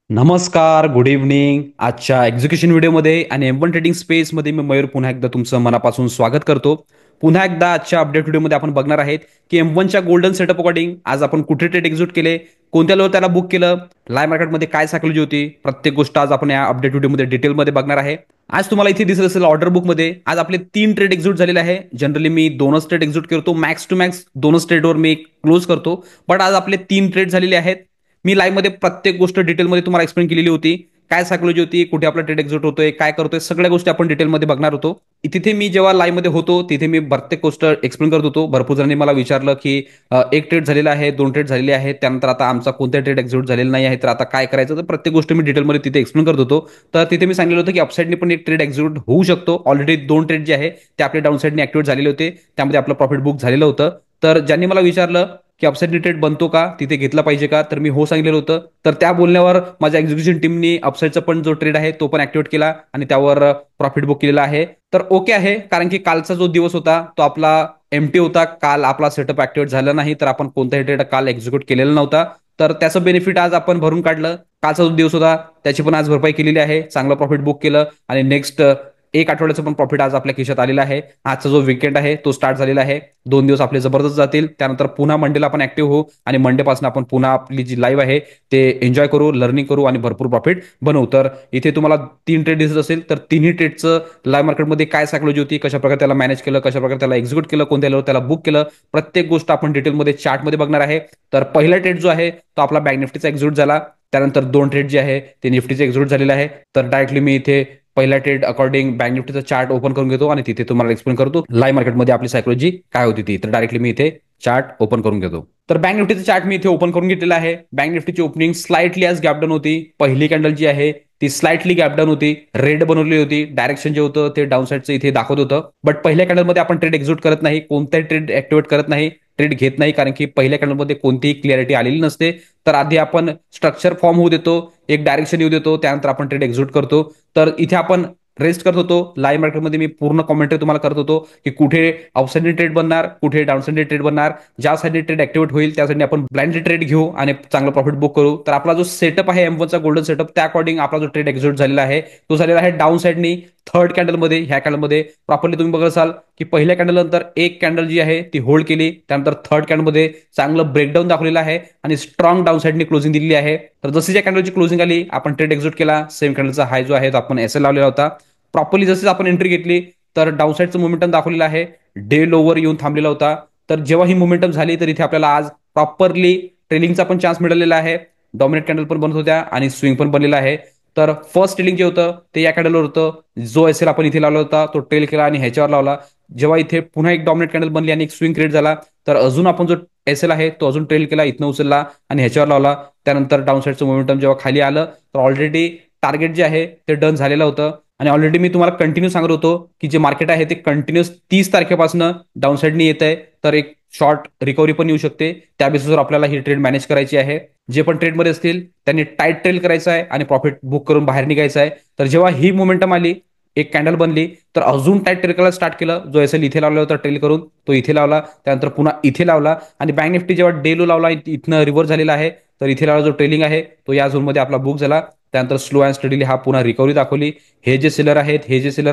नमस्कार, good evening. आजच्या execution व्हिडिओमध्ये आणि M1 ट्रेडिंग स्पेसमध्ये मी मयूर पुन्हा एकदा तुमचं मनापासून स्वागत करतो. पुन्हा एकदा आजच्या अपडेट व्हिडिओमध्ये आपण बघणार आहेत की M1च्या गोल्डन सेटअप अकॉर्डिंग आज आपण कुठे ट्रेड एक्झिक्यूट केले, कोणत्या लेवल त्याला बुक केलं, लाईव्ह मार्केटमध्ये काय सायकॉलॉजी होती, प्रत्येक गोष्ट आज आपण या अपडेट व्हिडिओमध्ये डिटेलमध्ये बघणार आहे. आज तुम्हाला इथे दिसत असेल ऑर्डर बुकमध्ये आज आपले 3 ट्रेड एक्झिक्यूट झालेले आहे. जनरली मी 2च ट्रेड एक्झिक्यूट करतो, मॅक्स टू मॅक्स 2च ट्रेडवर मी क्लोज करतो, बट आज आपले 3 ट्रेड झालेले आहेत. मी लाईव्ह मध्ये प्रत्येक गोष्ट डिटेलमध्ये तुम्हाला एक्सप्लेन केलेली होती. काय सायकॉलॉजी होती, कुठे आपला ट्रेड एक्झिट होतोय, काय करतोय, सगळ्या गोष्टी आपण डिटेलमध्ये बघणार होतो. तिथे मी जेव्हा लाईव्ह मध्ये होतो तिथे मी प्रत्येक गोष्ट एक्सप्लेन करत होतो. भरपूर जणांनी मला विचारलं की एक ट्रेड झालेला आहे, 2 ट्रेड झालेले आहेत, त्यानंतर आता आमचा कोणत्या ट्रेड एक्झिट झालेला नाही आहे, तर आता काय करायचं. तर प्रत्येक गोष्ट मी डिटेलमध्ये तिथे एक्सप्लेन करत होतो. तर तिथे मी सांगितलं होतं की अपसाईडने पण एक ट्रेड एक्झिट होऊ शकतो. ऑलरेडी 2 ट्रेड जे आहे ते आपल्या डाऊन साईडने ऍक्टिव्हेट झालेले होते, त्यामध्ये आपलं प्रॉफिट बुक झालेलं होतं. तर ज्यांनी मला विचारलं की अपसाईड ट्रेड बनतो का, तिथे घेतला पाहिजे का, तर मी हो सांगितलेलं होतं. तर त्या बोलण्यावर माझ्या एक्झिक्युशन टीमनी अपसाईडचा पण जो ट्रेड आहे तो पण ऍक्टिव्हेट केला आणि त्यावर प्रॉफिट बुक केलेला आहे. तर ओके आहे, कारण की कालचा जो दिवस होता तो आपला एमटी होता. काल आपला सेटअप ऍक्टिव्हेट झाला नाही, तर आपण कोणताही ट्रेड काल एक्झिक्यूट केलेला नव्हता. तर त्याचं बेनिफिट आज आपण भरून काढलं. कालचा जो दिवस होता त्याची पण आज भरपाई केलेली आहे, चांगलं प्रॉफिट बुक केलं आणि नेक्स्ट एक आठवड्याचं पण प्रॉफिट आज आपल्या खिशात आलेला आहे. आजचा जो विकेंड आहे तो स्टार्ट झालेला आहे. 2 दिवस आपले जबरदस्त जातील, त्यानंतर पुन्हा मंडेला आपण ऍक्टिव्ह होऊ आणि मंडेपासून आपण पुन्हा आपली जी लाईव्ह आहे ते एन्जॉय करू, लर्निंग करू आणि भरपूर प्रॉफिट बनवू. तर इथे तुम्हाला 3 ट्रेड दिसत असेल, तर तिन्ही ट्रेडचं लाईव्ह मार्केटमध्ये काय सायकॉलॉजी होती, कशा प्रकारे त्याला मॅनेज केलं, कशा प्रकारे त्याला एक्झिक्यूट केलं, कोणत्या लेवल त्याला बुक केलं, प्रत्येक गोष्ट आपण डिटेलमध्ये चार्टमध्ये बघणार आहे. तर पहिला ट्रेड जो आहे तो आपला बँक निफ्टीचा एक्झिक्यूट झाला. त्यानंतर 2 ट्रेड जे आहे ते निफ्टीचे एक्झिक्यूट झालेले आहे. तर डायरेक्टली मी इथे पहिल्या ट्रेड अकॉर्डिंग बँक निफ्टीचा चार्ट ओपन करून घेतो आणि तिथे तुम्हाला एक्सप्लेन करतो लाईव्ह मार्केटमध्ये आपली सायकॉलॉजी काय होती ती. तर डायरेक्टली मी इथे चार्ट ओपन करून घेतो. तर बँक निफ्टीचा चार्ट मी इथे ओपन करून घेतलेला आहे. बँक निफ्टीची ओपनिंग स्लाइटली आज गॅपडाऊन होती. पहिली कॅन्डल जी आहे ती स्लाइटली गॅपडाऊन होती, रेड बनवली होती. डायरेक्शन जे होतं ते डाऊन साईडचं इथे दाखवत होतं. बट पहिल्या कॅन्डलमध्ये आपण ट्रेड एक्झिक्यूट करत नाही, कोणताही ट्रेड ऍक्टिव्हेट करत नाही, ट्रेड घेत नाही, कारण की पहिल्या कॅन्डलमध्ये कोणतीही क्लिअरिटी आलेली नसते. तर आधी आपण स्ट्रक्चर फॉर्म होऊ देतो, एक डायरेक्शन येऊ देतो, त्यानंतर आपण ट्रेड एक्झिक्यूट करतो. तर इथे आपण रेस्ट करत होतो. लाईव्ह मार्केटमध्ये मी पूर्ण कॉमेंट्री तुम्हाला करत होतो की कुठे अपसाईड ट्रेड बनणार, कुठे डाऊन साईड ट्रेड बनणार, ज्या साईडने ट्रेड ऍक्टिव्हेट होईल त्या साईडने आपण ब्लाइंड ट्रेड घेऊ आणि चांगलं प्रॉफिट बुक करू. तर आपला जो सेटअप आहे M1चा गोल्डन सेटअप, त्या अकॉर्डिंग आपला जो ट्रेड एक्झिक्यूट झालेला आहे तो झालेला आहे डाऊन साईडनी. थर्ड कॅन्डलमध्ये, ह्या कॅन्डलमध्ये प्रॉपरली तुम्ही बघत असाल की पहिल्या कॅन्डल नंतर एक कॅन्डल जी आहे ती होल्ड केली, त्यानंतर थर्ड कॅन्डलमध्ये चांगलं ब्रेकडाऊन दाखवलेलं आहे आणि स्ट्रॉंग डाऊन साईडने क्लोजिंग दिलेली आहे. तर जशी ज्या कॅन्डलची क्लोजिंग आली आपण ट्रेड एक्झिक्यूट केला. सेम कॅन्डलचा हाय जो आहे तो आपण एसएल लावलेला होता. प्रॉपरली जसं आपण एंट्री घेतली तर डाऊन साईडचं मोमेंटम दाखवलेलं आहे, डे लोवर येऊन थांबलेला होता. तर जेव्हा ही मोमेंटम झाली तर इथे आपल्याला आज प्रॉपरली ट्रेलिंगचा पण चान्स मिळालेला आहे. डॉमिनेट कॅन्डल पण बनत होत्या आणि स्विंग पण बनलेला आहे. तर फर्स्ट ट्रेलिंग जे होतं ते या कॅन्डलवर होतं. जो एसएल आपण इथे लावला होता तो ट्रेल केला आणि ह्याच्यावर लावला. जेव्हा इथे पुन्हा एक डॉमिनेट कॅन्डल बनली आणि एक स्विंग क्रिएट झाला, तर अजून आपण जो एसएल आहे तो अजून ट्रेल केला, इथनं उचलला आणि ह्याच्यावर लावला. त्यानंतर डाऊन साईडचं मोमेंटम जेव्हा खाली आलं तर ऑलरेडी टार्गेट जे आहे ते डन झालेलं होतं. आणि ऑलरेडी मी तुम्हाला कंटिन्यू सांगत होतो की जे मार्केट आहे ते कंटिन्युअस 30 तारखेपासून डाऊन साईडनी येत आहे. तर एक शॉर्ट रिकव्हरी पण येऊ शकते. त्या बेसिसवर आपल्याला ही ट्रेड मॅनेज करायची आहे. जे पण ट्रेडमध्ये असतील त्यांनी टाईट ट्रेल करायचं आहे आणि प्रॉफिट बुक करून बाहेर निघायचं आहे. तर जेव्हा ही मोमेंटम आली, एक कॅन्डल बनली, तर अजून टाईट ट्रेल करायला स्टार्ट केलं. जो एसएल इथे लावला होता ट्रेल करून तो इथे लावला, त्यानंतर पुन्हा इथे लावला आणि बँक निफ्टी जेव्हा डे लो लावला इथनं रिव्हर्स झालेला आहे. तर इथे लावला जो ट्रेलिंग आहे तो या झोनमध्ये आपला बुक झाला. त्यानंतर स्लो अँड स्टडीली हा पुन्हा रिकव्हरी दाखवली. हे जे सेलर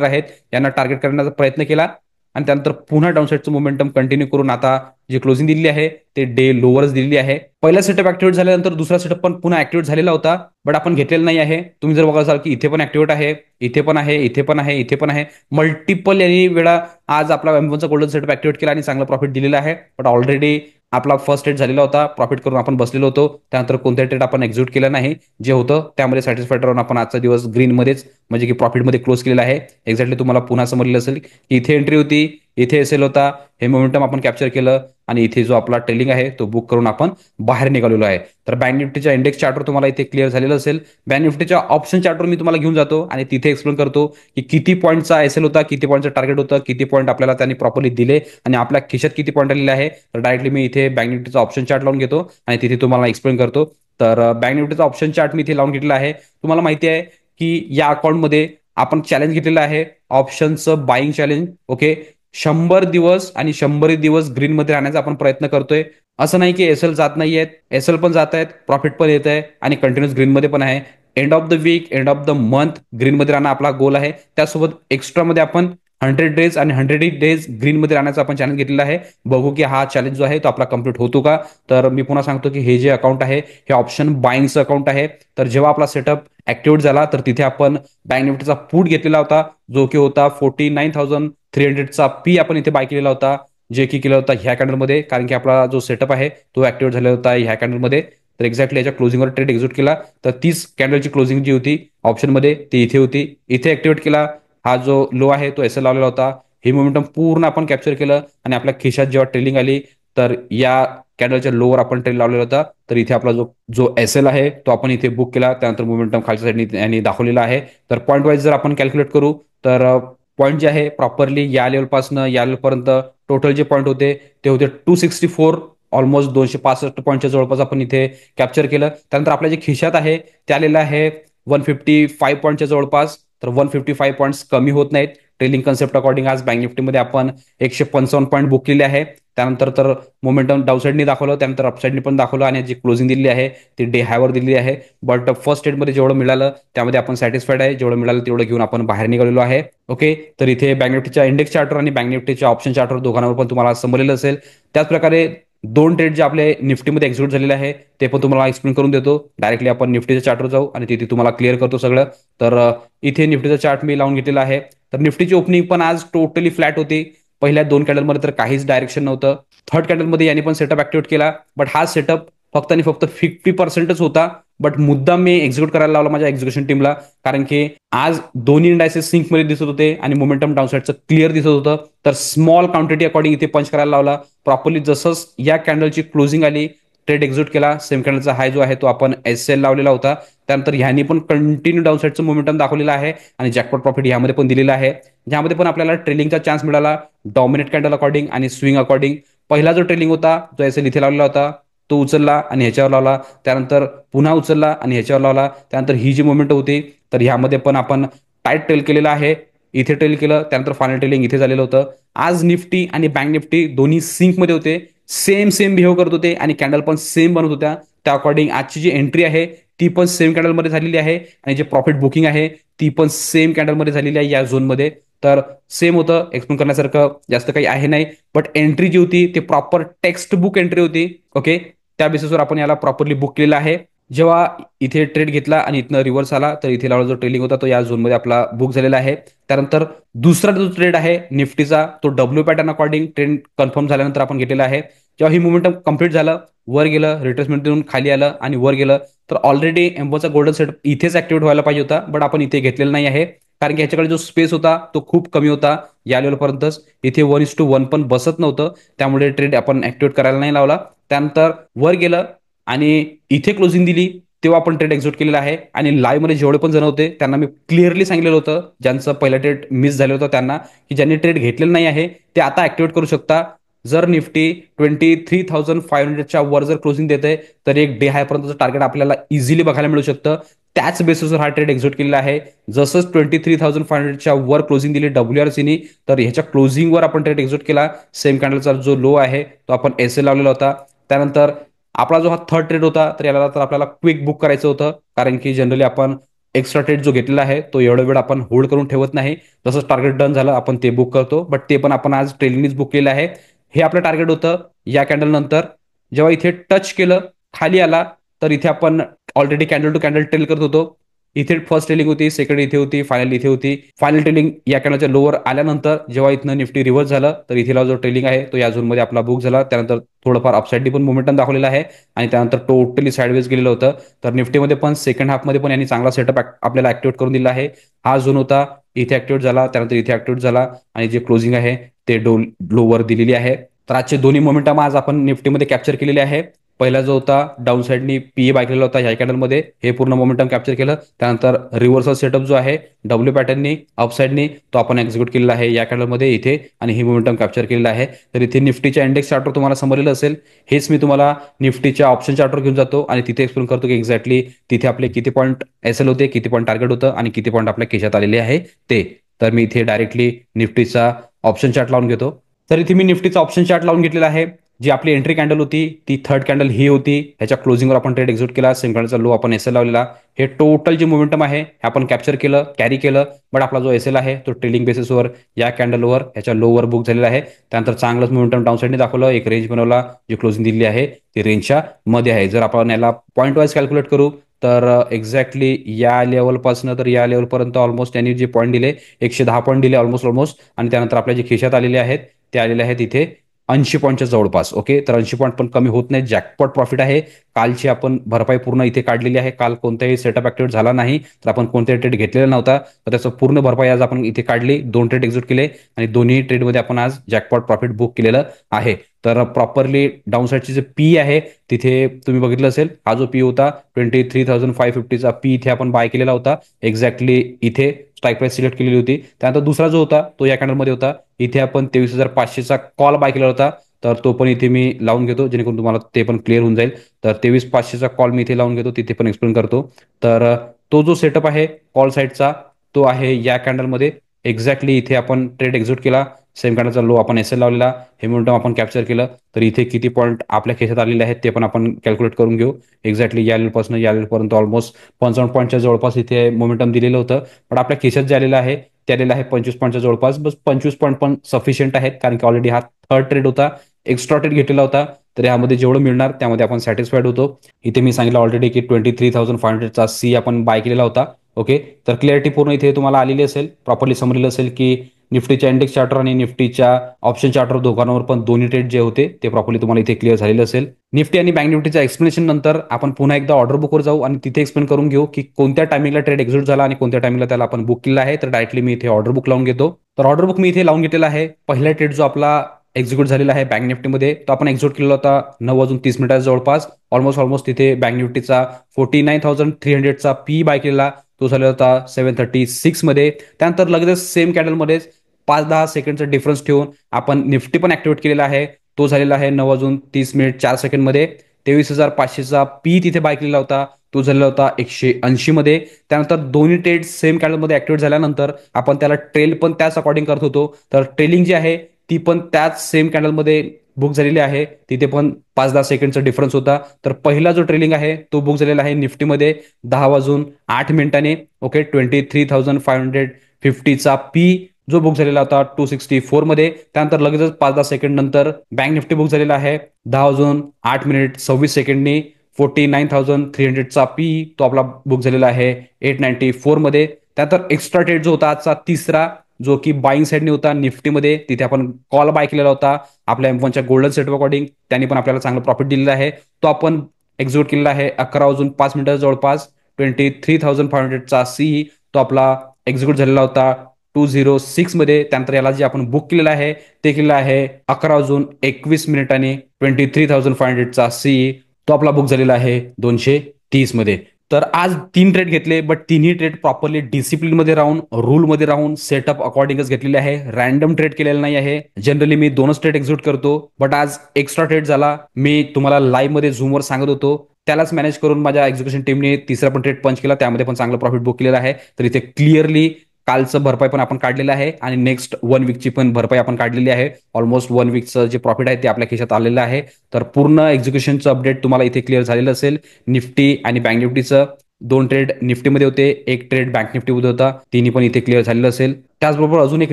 आहेत यांना टार्गेट करण्याचा प्रयत्न केला आणि त्यानंतर पुन्हा डाऊनसाईडचं मोमेंटम कंटिन्यू करून आता जी क्लोजिंग दिलेली आहे ते डे लोअरच दिलेली आहे. पहिला सेटअप ऍक्टिव्हेट झाल्यानंतर दुसरा सेटअप पण पुन्हा ऍक्टिव्हेट झालेला होता, बट आपण घेतलेला नाही आहे. तुम्ही जर बघाल की इथे पण ऍक्टिव्हेट आहे, इथे पण आहे, इथे पण आहे, इथे पण आहे. मल्टिपल यांनी वेळा आज आपला M1चा गोल्डन सेटअप ऍक्टिव्हेट केला आणि चांगलं प्रॉफिट दिलेलं आहे. बट ऑलरेडी आपला फर्स्ट ट्रेड झालेला होता, प्रॉफिट करून आपण बसलेलो होतो. त्यानंतर कोणत्याही ट्रेड आपण एक्झिक्यूट केला नाही. जे होतं त्यामध्ये सॅटिस्फाईड राहून आपण आजचा दिवस ग्रीनमध्येच म्हणजे की प्रॉफिटमध्ये क्लोज केलेला आहे. एक्झॅक्टली तुम्हाला पुन्हा समजलेलं असेल की इथे एंट्री होती, इथे एसएल होता, हे मोमेंटम आपण कॅप्चर केलं आणि इथे जो आपला ट्रेलिंग आहे तो बुक करून आपण बाहेर निघालेलो आहे. तर बँक निफ्टीच्या इंडेक्स चार्टवर तुम्हाला इथे क्लिअर झालेलं असेल. बँक निफ्टीच्या ऑप्शन चार्टवर मी तुम्हाला घेऊन जातो आणि तिथे एक्सप्लेन करतो की किती पॉईंटचा एसएल होता, किती पॉईंटचा टार्गेट होतं, किती पॉईंट आपल्याला त्यांनी प्रॉपरली दिले आणि आपल्या खिशात किती पॉईंट आलेले आहे. तर डायरेक्टली मी इथे बँक निफ्टीचा ऑप्शन चार्ट लावून घेतो आणि तिथे तुम्हाला एक्सप्लेन करतो. तर बँक निफ्टीचा ऑप्शन चार्ट मी इथे लावून घेतलेला आहे. तुम्हाला माहिती आहे की या अकाउंटमध्ये आपण चॅलेंज घेतलेलं आहे, ऑप्शनचं बाईंग चॅलेंज. ओके, 100 दिवस आणि 100 दिवस ग्रीनमध्ये राहण्याचा आपण प्रयत्न करतोय. असं नाही की एसएल जात नाहीयेत, एसएल पण जात आहेत, प्रॉफिट पण येत आहे आणि कंटिन्युअस ग्रीनमध्ये पण आहे. End of the week, end of the month ग्रीनमध्ये राहणं आपला गोल आहे. त्यासोबत एक्स्ट्रामध्ये आपण 100 डेज आणि 100 डेज ग्रीनमध्ये राहण्याचा आपण चॅलेंज घेतलेला आहे. बघू की हा चॅलेंज जो आहे तो आपला कंप्लीट होतो का. तर मी पुन्हा सांगतो की हे जे अकाउंट आहे हे ऑप्शन बाईंगचं अकाउंट आहे. तर जेव्हा आपला सेटअप ऍक्टिव्हेट झाला तर तिथे आपण बँक निफ्टीचा पुट घेतलेला होता, जो की होता 49,300चा पी आपण इथे बाय केलेला होता, जे की केला होता ह्या कॅन्डलमध्ये, कारण की आपला जो सेटअप आहे तो ऍक्टिव्हेट झालेला होता ह्या कॅन्डलमध्ये. तर एक्झॅक्टली याच्या क्लोजिंगवर ट्रेड एक्झिक्यूट केला. तर तीच कॅन्डलची क्लोजिंग जी होती ऑप्शनमध्ये ती इथे होती, इथे ऍक्टिव्हेट केला. हा जो लो आहे तो एस एल लावलेला होता. हे मोमेंटम पूर्ण आपण कॅप्चर केलं आणि आपल्या खिशात जेव्हा ट्रेलिंग आली तर या कॅन्डलच्या लोवर आपण ट्रेल लावलेला होता. तर इथे आपला जो जो एस एल आहे तो आपण इथे बुक केला. त्यानंतर मोमेंटम खालच्या साईडने यांनी दाखवलेला आहे. तर पॉईंट वाईज जर आपण कॅल्क्युलेट करू तर पॉईंट जे आहे प्रॉपरली या लेवलपासून या लेवलपर्यंत टोटल जे पॉईंट होते ते होते 264, ऑलमोस्ट 265 पॉईंटच्या जवळपास आपण इथे कॅप्चर केलं. त्यानंतर आपल्या जे खिशात आहे ते आलेलं आहे 155 पॉईंटच्या जवळपास. तर 155 पॉईंट्स कमी होत नाहीत. ट्रेलिंग कन्सेप्ट अकॉर्डिंग आज बँक निफ्टीमध्ये आपण 155 पॉईंट बुक केले आहे. त्यानंतर तर मोमेंटम डाऊन साईडनी दाखवलं, त्यानंतर अपसाईडनी पण दाखवलं आणि जी क्लोजिंग दिली आहे ती डे हायवर दिली आहे. बट फर्स्ट स्टेटमध्ये जेवढं मिळालं त्यामध्ये आपण सॅटिस्फाईड आहे. जेवढं मिळालं तेवढं घेऊन आपण बाहेर निघालेलो आहे. ओके, तर इथे बँक निफ्टीच्या इंडेक्स चार्टवर आणि बँक निफ्टीच्या ऑप्शन चार्टवर दोघांवर पण तुम्हाला समजलेलं असेल. त्याचप्रकारे दोन ट्रेड जे आपले निफ्टीमध्ये एक्झिक्यूट झालेले आहे ते पण तुम्हाला एक्सप्लेन करून देतो. डायरेक्टली आपण निफ्टीच्या चार्टवर जाऊ आणि तिथे तुम्हाला क्लिअर करतो सगळं. तर इथे निफ्टीचा चार्ट मी लावून घेतलेला आहे. तर निफ्टीची ओपनिंग पण आज टोटली फ्लॅट होती. पहिल्या दोन कॅन्डलमध्ये तर काहीच डायरेक्शन नव्हतं. थर्ड कॅन्डलमध्ये यांनी पण सेटअप ऍक्टिव्हेट केला, बट हा सेटअप फक्त आणि फक्त 50%च होता. बट मुद्दा मी एक्झिक्यूट करायला लावला माझ्या एक्झिक्युशन टीमला, कारण की आज दोन्ही इंडायसेस सिंकमध्ये दिसत होते आणि मोमेंटम डाऊनसाईडचं क्लिअर दिसत होतं. तर स्मॉल क्वांटिटी अकॉर्डिंग इथे पंच करायला लावला. प्रॉपरली जसंच या कॅन्डलची क्लोजिंग आली ट्रेड एक्झिक्यूट केला. सेम कॅन्डलचा हाय जो आहे तो आपण एस एल लावलेला होता. त्यानंतर ह्यांनी पण कंटिन्यू डाऊनसाईडचं मोमेंटम दाखवलेलं आहे आणि जॅकपॉट प्रॉफिट ह्यामध्ये पण दिलेला आहे, ज्यामध्ये पण आपल्याला ट्रेलिंगचा चान्स मिळाला डॉमिनेट कॅन्डल अकॉर्डिंग आणि स्विंग अकॉर्डिंग. पहिला जो ट्रेलिंग होता जो एस एल इथे लावलेला होता तो उचलला आणि ह्याच्यावर लावला, त्यानंतर पुन्हा उचलला आणि ह्याच्यावर लावला. त्यानंतर ही जी मोमेंट होती तर ह्यामध्ये पण आपण टाईट ट्रेल केलेला आहे. इथे ट्रेल केलं, त्यानंतर फायनल ट्रेलिंग इथे झालेलं होतं. आज निफ्टी आणि बँक निफ्टी दोन्ही सिंकमध्ये होते, सेम सेम बिहेव करत होते आणि कॅन्डल पण सेम बनत होत्या. त्या अकॉर्डिंग आजची जी एंट्री आहे ती पण सेम कॅन्डलमध्ये झालेली आहे आणि जे प्रॉफिट बुकिंग आहे ती पण सेम कॅन्डलमध्ये झालेली आहे या झोनमध्ये. तर सेम होतं, एक्सप्लेन करण्यासारखं जास्त काही आहे नाही. बट एंट्री जी होती ती प्रॉपर टेक्स्ट बुक एंट्री होती. ओके, त्या बेसिसवर आपण याला प्रॉपरली बुक केलेला आहे. जेव्हा इथे ट्रेड घेतला आणि इथनं रिव्हर्स आला तर इथे लावला जो ट्रेडिंग होता तो या झोनमध्ये आपला बुक झालेला आहे. त्यानंतर दुसरा जो ट्रेड आहे निफ्टीचा तो W pattern according trend confirm झाल्यानंतर आपण घेतलेला आहे. जेव्हा ही मोमेंटम कंप्लीट झालं, वर गेलं, रिट्रेसमेंट देऊन खाली आलं आणि वर गेलं, तर ऑलरेडी एम्बोचा गोल्डन सेट इथेच ऍक्टिव्हेट व्हायला पाहिजे होता, बट आपण इथे घेतलेला नाही आहे, कारण की ह्याच्याकडे जो स्पेस होता तो खूप कमी होता या लेवलपर्यंतच. इथे 1:1 पण बसत नव्हतं, त्यामुळे ट्रेड आपण ऍक्टिव्हेट करायला नाही लावला. त्यानंतर वर गेलं आणि इथे क्लोजिंग दिली तेव्हा आपण ट्रेड एक्झिक्यूट केलेला आहे. आणि लाईव्ह मध्ये जेवढे पण जण होते त्यांना मी क्लिअरली सांगितलेलं होतं, ज्यांचं पहिला ट्रेड मिस झालं होतं त्यांना, की ज्यांनी ट्रेड घेतलेलं नाही आहे ते आता ऍक्टिव्हेट करू शकता. जर निफ्टी 23,500च्या वर जर क्लोजिंग देते तर एक डे हाय पर्यंतचं टार्गेट आपल्याला इझिली बघायला मिळू शकतं. त्याच बेसिसवर हा ट्रेड एक्झिक्यूट केलेला आहे. जसंच 23,500च्या वर क्लोजिंग दिली डब्ल्यूआरसीनी तर ह्याच्या क्लोजिंगवर आपण ट्रेड एक्झिक्यूट केला. सेम कॅन्डलचा जो लो आहे तो आपण एस एल लावलेला होता. त्यानंतर आपला जो हा थर्ड ट्रेड होता तर याला तर आपल्याला क्विक बुक करायचं होतं, कारण की जनरली आपण एक्स्ट्रा ट्रेड जो घेतलेला आहे तो एवढा वेळ आपण होल्ड करून ठेवत नाही. जसंच टार्गेट डन झालं आपण ते बुक करतो, बट ते पण आपण आज ट्रेलिंगनीच बुक केलं आहे. हे आपलं टार्गेट होतं. या कॅन्डल नंतर जेव्हा इथे टच केलं खाली आला तर इथे आपण already candle to candle trail करत होतो. इथे फर्स्ट ट्रेलिंग होती, सेकंड इथे होती, फायनल इथे होती. फायनल ट्रेलिंग या कॅन्डलच्या लोवर आल्यानंतर जेव्हा इथनं निफ्टी रिव्हर्स झालं तर इथेला जो ट्रेलिंग आहे तो या झोनमध्ये आपला बुक झाला. त्यानंतर थोडंफार अपसाईडनी पण मोमेंटम दाखवलेला आहे आणि त्यानंतर टोटली साईडवेज गेलेलं होतं. तर निफ्टीमध्ये पण सेकंड हाफमध्ये पण यांनी चांगला सेटअप आपल्याला ऍक्टिव्हेट करून दिला आहे. हा झोन होता, इथे ऍक्टिव्हेट झाला, त्यानंतर इथे ऍक्टिव्हेट झाला आणि जे क्लोजिंग आहे ते लोवर दिलेली आहे. तर आजचे दोन्ही मोमेंटम आज आपण निफ्टीमध्ये कॅप्चर केलेले आहे. पहिला जो होता डाऊन साईडनी पीए बाय केलेला होता ह्या कॅन्डलमध्ये, हे पूर्ण मोमेंटम कॅप्चर केलं. त्यानंतर रिव्हर्सल सेटअप जो आहे डब्ल्यू पॅटर्ननी अपसाईडनी तो आपण एक्झिक्यूट केलेला आहे या कॅन्डलमध्ये इथे आणि हे मोमेंटम कॅप्चर केलेलं आहे. तर इथे निफ्टीच्या इंडेक्स चार्टवर तुम्हाला समजलेलं असेल. हेच मी तुम्हाला निफ्टीच्या ऑप्शन चार्टवर घेऊन जातो आणि तिथे एक्सप्लेन करतो की एक्झॅक्टली तिथे आपले किती पॉईंट एस एल होते, किती पॉईंट टार्गेट होतं आणि किती पॉईंट आपल्या खिशात आलेले आहे ते. तर मी इथे डायरेक्टली निफ्टीचा ऑप्शन चार्ट लावून घेतो. तर इथे मी निफ्टीचा ऑप्शन चार्ट लावून घेतलेला आहे. जी आपली एंट्री कॅन्डल होती ती थर्ड कॅन्डल ही होती. ह्याच्या क्लोजिंगवर आपण ट्रेड एक्झिक्यूट केला. सेम कॅन्डलचा लो आपण एस एल लावलेला. हे टोटल जे मोमेंटम आहे हे आपण कॅप्चर केलं, कॅरी केलं. बट आपला जो एस एल आहे तो ट्रेलिंग बेसिसवर या कॅन्डलवर ह्याच्या लोवर बुक झालेला आहे. त्यानंतर चांगलंच मोमेंटम डाऊन साईडने दाखवलं, एक रेंज बनवला. जी क्लोजिंग दिली आहे ती रेंजच्या मध्ये आहे. जर आपण याला पॉईंट वाईज कॅल्क्युलेट करू तर एक्झॅक्टली या लेवलपासून तर या लेवलपर्यंत ऑलमोस्ट त्यांनी जे पॉईंट दिले 110 पॉईंट दिले ऑलमोस्ट. आणि त्यानंतर आपल्या जे खिशात आलेले आहेत ते आलेले आहेत इथे 80 पॉईंटच्या जवळपास. ओके, तर 80 पॉईंट पण कमी होत नाही. जॅकपॉट प्रॉफिट आहे. कालची आपण भरपाई पूर्ण इथे काढलेली आहे. काल कोणताही सेटअप ऍक्टिव्हेट झाला नाही, तर आपण कोणताही ट्रेड घेतलेला नव्हता, तर त्याचं पूर्ण भरपाई आज आपण इथे काढली. 2 ट्रेड एक्झिक्यूट केले आणि दोन्ही ट्रेडमध्ये आपण आज जॅकपॉट प्रॉफिट बुक केलेलं आहे. तर प्रॉपरली डाऊन साईडची जे पी आहे तिथे तुम्ही बघितलं असेल, हा जो पी होता 23,550चा पी इथे आपण बाय केलेला होता. एक्झॅक्टली इथे स्ट्राईक प्राइस सिलेक्ट केलेली होती. त्यानंतर दुसरा जो होता तो या कॅन्डलमध्ये होता. इथे आपण 23,500चा कॉल बाय केला होता. तर तो पण इथे मी लावून घेतो जेणेकरून तुम्हाला ते पण क्लिअर होऊन जाईल. तर 23,500चा कॉल मी इथे लावून घेतो, तिथे पण एक्सप्लेन करतो. तर तो जो सेटअप आहे कॉल साईडचा तो आहे या कॅन्डलमध्ये. एक्झॅक्टली इथे आपण ट्रेड एक्झिक्यूट केला. सेम कॅन्डलचा लो आपण एस एल लावलेला. हे मोमेंटम आपण कॅप्चर केलं. तर इथे किती पॉईंट आपल्या खिशात आलेले आहेत ते पण आपण कॅल्क्युलेट करून घेऊ. एक्झॅक्टली या लेवलपासून या लेवलपर्यंत ऑलमोस्ट 55 पॉईंटच्या जवळपास इथे मोमेंटम दिलेलं होतं. पण आपल्या खिशात जे आलेलं आहे ते आलेलं आहे 25 पॉईंटच्या जवळपास. बस 25 पॉईंट पण सफिशियंट आहेत, कारण की ऑलरेडी हा थर्ड ट्रेड होता, एक्स्ट्रा ट्रेड घेतलेला होता. तर यामध्ये जेवढं मिळणार त्यामध्ये आपण सॅटिस्फाईड होतो. इथे मी सांगितलं ऑलरेडी की 23,500चा सी आपण बाय केलेला होता. ओके, तर क्लिअरिटी पूर्ण इथे तुम्हाला आलेली असेल, प्रॉपरली समजलेलं असेल की निफ्टीच्या इंडेक्स चार्टर आणि निफ्टीच्या ऑप्शन चार्टर दोघांवर पण दोन्ही ट्रेड जे होते ते प्रॉपरली तुम्हाला इथे क्लिअर झालेलं असेल. निफ्टी आणि बँक निफ्टीच्या एक्सप्लेनेशन नंतर आपण पुन्हा एकदा ऑर्डर बुकवर जाऊ आणि तिथे एक्सप्लेन करून घेऊ की कोणत्या टायमिंगला ट्रेड एक्झिक्यूट झाला आणि कोणत्या टायमिंगला त्याला आपण बुक केला आहे. तर डायरेक्टली मी इथे ऑर्डर बुक लावून घेतो. तर ऑर्डर बुक मी इथे लावून घेतलेला आहे. पहिला ट्रेड जो आपला एक्झिक्यूट झालेला आहे बँक निफ्टीमध्ये तो आपण एक्झिक्यूट केलेला होता 9:30 जवळपास. ऑलमोस्ट तिथे बँक निफ्टीचा 49,300चा पी बाय केलेला. तो झालेला होता 7:36 मध्ये. त्यानंतर लगेच सेम कॅन्डलमध्येच 5-10 सेकंडचा डिफरन्स ठेवून आपण निफ्टी पण ऍक्टिव्हेट केलेला आहे. तो झालेला आहे 9:30 मध्ये. 23,500चा पी तिथे बाय केलेला होता. तो झालेला होता 180 मध्ये. त्यानंतर दोन्ही ट्रेड सेम कॅन्डलमध्ये ऍक्टिव्हेट झाल्यानंतर आपण त्याला ट्रेल पण त्याच अकॉर्डिंग करत होतो. तर ट्रेलिंग जी आहे ती पण त्याच सेम कॅन्डलमध्ये बुक झालेली आहे. तिथे पण 5-10 सेकंडचा डिफरन्स होता. तर पहिला जो ट्रेलिंग आहे तो बुक झालेला आहे निफ्टीमध्ये 10:08. ओके, 23,550चा पी जो बुक झालेला होता 264 मध्ये. त्यानंतर लगेचच 5-10 सेकंड नंतर बँक निफ्टी बुक झालेला आहे 10:08 49,300चा पी तो आपला बुक झालेला आहे 894 मध्ये. त्यानंतर एक्स्ट्रा ट्रेड जो होता आजचा तिसरा, जो की बाईंग साईडने होता निफ्टीमध्ये, तिथे आपण कॉल बाय केलेला होता आपल्या M1च्या गोल्डन सेटअप अकॉर्डिंग. त्यांनी पण आपल्याला चांगलं प्रॉफिट दिलेलं आहे. तो आपण एक्झिक्यूट केलेला आहे 11:05 जवळपास. 23,500चा सी तो आपला एक्झिक्यूट झालेला होता 206 मध्ये. त्यानंतर याला जे आपण बुक केलेलं आहे ते केलेलं आहे 11:21. 23,500चा सी तो आपला बुक झालेला आहे 230 मध्ये. तर आज 3 ट्रेड घेतले, बट तिन्ही ट्रेड प्रॉपरली डिसिप्लिन मध्ये राहून, रूल मध्ये राहून, सेटअप अकॉर्डिंगच घेतलेले आहे. रॅन्डम ट्रेड केलेला नाही आहे. जनरली मी 2च ट्रेड एक्झिक्यूट करतो, बट आज एक्स्ट्रा ट्रेड झाला. मी तुम्हाला लाईव्ह मध्ये झूमवर सांगत होतो, त्यालाच मॅनेज करून माझ्या एक्झिक्युशन टीमने तिसरा पण ट्रेड पंच केला, त्यामध्ये पण चांगलं प्रॉफिट बुक केलेलं आहे. तर इथे क्लिअरली कालचं भरपाई पण आपण काढलेलं आहे आणि नेक्स्ट 1 वीकची पण भरपाई आपण काढलेली आहे. ऑलमोस्ट 1 वीकचं जे प्रॉफिट आहे ते आपल्या खिशात आलेलं आहे. तर पूर्ण एक्झिक्युशनचं अपडेट तुम्हाला इथे क्लिअर झालेलं असेल. निफ्टी आणि बँक निफ्टीचं 2 ट्रेड निफ्टीमध्ये होते, 1 ट्रेड बँक निफ्टीमध्ये होता. तिन्ही पण इथे क्लिअर झालेलं असेल. त्याचबरोबर अजून एक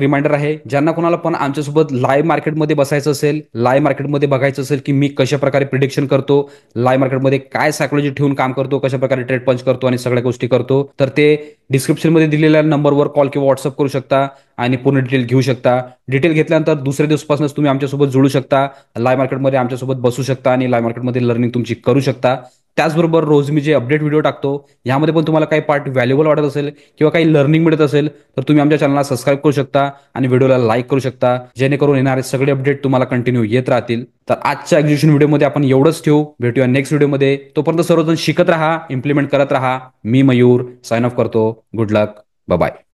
रिमाइंडर आहे, ज्यांना कोणाला पण आमच्यासोबत लाईव्ह मार्केटमध्ये बसायचं असेल, लाईव्ह मार्केटमध्ये बघायचं असेल की मी कशा प्रकारे प्रिडिक्शन करतो, लाईव्ह मार्केटमध्ये काय सायकोलॉजी ठेवून काम करतो, कशा प्रकारे ट्रेड पंच करतो आणि सगळ्या गोष्टी करतो, तर ते डिस्क्रिप्शनमध्ये दिलेल्या नंबरवर कॉल किंवा व्हॉट्सअप करू शकता आणि पूर्ण डिटेल घेऊ शकता. डिटेल घेतल्यानंतर दुसऱ्या दिवसापासूनच तुम्ही आमच्यासोबत जोडू शकता, लाईव्ह मार्केटमध्ये आमच्यासोबत बसू शकता आणि लाईव्ह मार्केटमध्ये लर्निंग तुमची करू शकता. त्याचबरोबर रोज मी जे अपडेट व्हिडिओ टाकतो यामध्ये पण तुम्हाला काही पार्ट व्हॅल्युएबल वाटत असेल किंवा काही लर्निंग मिळत असेल तर तुम्ही आमच्या चॅनलला सबस्क्राईब करू शकता आणि व्हिडिओला लाईक करू शकता, जेणेकरून येणारे सगळे अपडेट तुम्हाला कंटिन्यू येत राहतील. तर आजच्या एक्झिक्युशन व्हिडिओमध्ये आपण एवढंच ठेवू. भेटूया नेक्स्ट व्हिडिओमध्ये. तोपर्यंत सर्वजण शिकत राहा, इम्प्लिमेंट करत राहा. मी मयूर साइन ऑफ करतो. गुड लक. बाय.